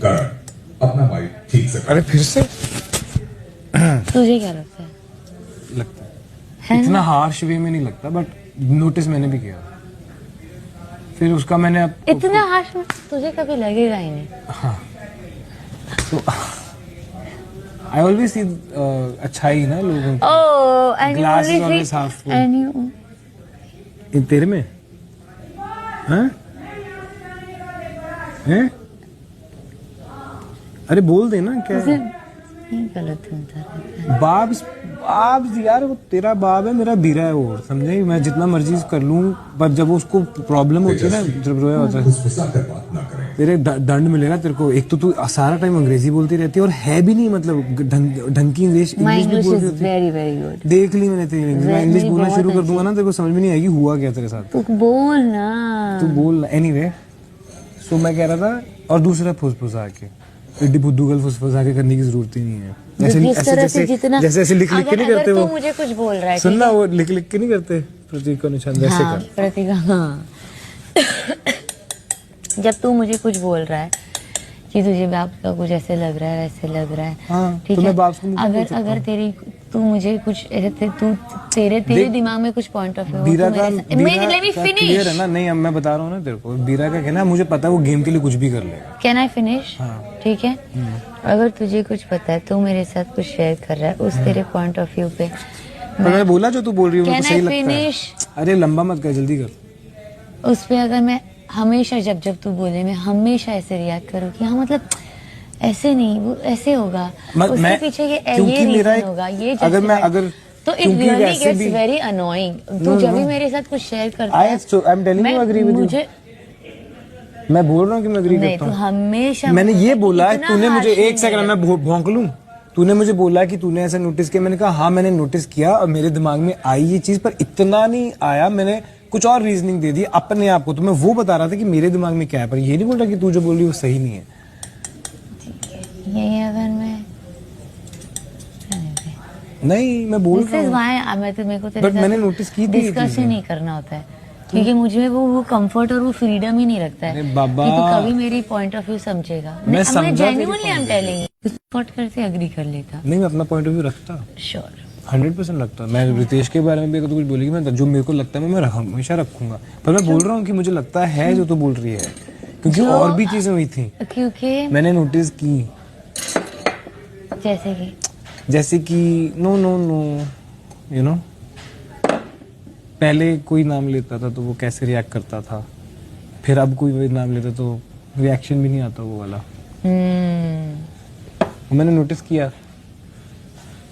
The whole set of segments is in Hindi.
कारण अपना माइंड ठीक से अरे फिर से तुझे क्या लगता है? लगता है इतना ना? हार्श वे में नहीं लगता, बट नोटिस मैंने भी किया। फिर उसका मैंने इतना हार्श में तुझे कभी लगेगा ही नहीं। हाँ, तो आई ऑलवेज सी अच्छाई ना लोगों की। Oh, and you Glass is only always see, half full. and you. इन तेरे में हैं? हैं? अरे बोल दे ना क्या है? नहीं गलत होता है। बाब्स बाब्स यार, वो तेरा बाब है, मेरा बीरा है वो, समझे? मैं जितना मर्जी कर लूं, पर जब उसको प्रॉब्लम होती है ना, जब रोया होता है, फुसफुसा कर बात ना करें। तेरे दंड मिलेगा तेरे को। एक तो तू सारा टाइम अंग्रेजी बोलती रहती है और है भी नहीं, मतलब ढंग की इंग्लिश My भी English बोलती is होती है। very very good. देख ली मैंने तेरी इंग्लिश। मैं इंग्लिश बोलना बहुत शुरू कर अच्छी। दूंगा ना, तेरे को समझ में नहीं आएगी हुआ क्या तेरे साथ। तू बोल ना। तू बोल एनीवे। सो मैं कह रहा था, और दूसरा फुसफुसा के इड्डी बुद्धू गल फुसफुसा के करने की जरूरत ही नहीं है। जिस तरह से जितना जैसे लिख लिख के नहीं करते अगर वो। तू मुझे कुछ बोल रहा है, सुन ना, वो लिख लिख के नहीं करते प्रतीक को निशान, वैसे हाँ, कर। प्रतीका, हाँ। जब तू मुझे कुछ बोल रहा है कि तुझे बाप का कुछ ऐसे लग रहा है, वैसे लग रहा है, हाँ, ठीक तो है? मैं बाप को नहीं बोल सकता अगर तेरी तू मुझे कुछ ऐसे तेरे देख, दिमाग में कुछ पॉइंट ऑफ व्यू बीरा का क्लियर है फिनिश। ना? नहीं, अब मैं बता रहा हूँ ना तेरे को, बीरा का कहना है मुझे पता है वो गेम के लिए कुछ भी कर लेगा। Can I finish? हाँ। ठीक है, अगर तुझे कुछ पता है, तू मेरे साथ कुछ शेयर कर रहा है उस तेरे पॉइंट ऑफ व्यू पे, पर मैंने बोला जो तू बोल रही है मेरे को Can सही I लगता है। finish? अरे लंबा मत कर, जल्दी कर। उस पे अगर मैं हमेशा जब तू बोले मैं हमेशा ऐसे रिएक्ट करूँ कि हाँ मतलब ऐसे नहीं, वो ऐसे होगा, उसके पीछे ये रीजन होगा, ये अगर मैं अगर तो it really gets very annoying. तू जब भी मेरे साथ कुछ शेयर करता है, I am telling you, agree with you. मैं बोल रहा हूँ कि मैं एग्री करता हूँ। हमेशा मैंने ये बोला, इतना तूने मुझे harsh एक नहीं सेकंड है। मैं भौंक लूं। तूने मुझे बोला कि तूने ऐसा नोटिस किया, मैंने कहा हाँ मैंने नोटिस किया और मेरे दिमाग में आई ये चीज, पर इतना नहीं आया, मैंने कुछ और रीजनिंग दे दी अपने आप को। तो मैं वो बता रहा था कि मेरे दिमाग में क्या है, पर ये नहीं बोल रहा कि तू जो बोल रही है वो सही नहीं है। यही अगर मैं नहीं, मैं बोल रहा हूँ, मैं तो मेरे को तेरे बट मैंने नोटिस की थी ये डिस्कस ही चीजें। नहीं करना होता है, क्योंकि मुझे वो कंफर्ट और वो फ्रीडम ही नहीं लगता है अरे बाबा, कि तू कभी मेरी पॉइंट ऑफ व्यू समझेगा। मैं समझा genuinely I am telling you, spot करके एग्री कर लेता। नहीं मैं अपना पॉइंट ऑफ व्यू रखता, श्योर 100% रखता। मैं रितेश के बारे में भी अगर तू कुछ बोलेगी, मैं जो मेरे को लगता है मैं हमेशा रखूंगा, पर मैं बोल रहा हूँ कि मुझे लगता है जो तू बोल रही है, क्योंकि और भी चीजें हुई थी क्योंकि मैंने नोटिस की। जैसे कि no no no you know, पहले कोई नाम लेता था तो वो कैसे रिएक्ट करता था, फिर अब कोई नाम लेता तो रिएक्शन भी नहीं आता वो वाला। वो मैंने नोटिस किया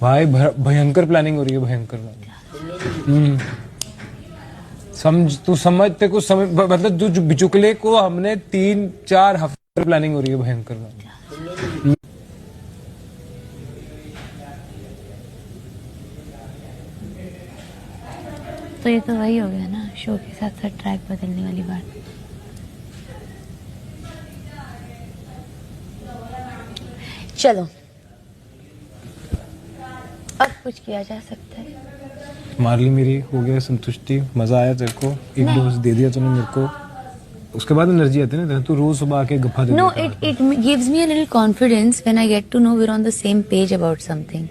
भाई, भयंकर प्लानिंग हो रही है, भयंकर प्लानिंग। समझ, तू समझ, तेरे को समझ, मतलब जो बिचुकले को हमने 3-4 हफ्ते प्लानिंग हो रही है, भयंकर प्लानिंग। तो ये तो वही हो गया ना, शो के साथ साथ ट्रैक बदलने वाली बात। चलो अब कुछ किया जा सकता है। मारली मेरी हो गया संतुष्टि, मजा आया तेरे को, एक डोज दे दिया तूने मेरे को, उसके बाद एनर्जी आती है ना, तू रोज सुबह आके गप्पा दे No, it gives me a little confidence when I get to know we're on the same page about something.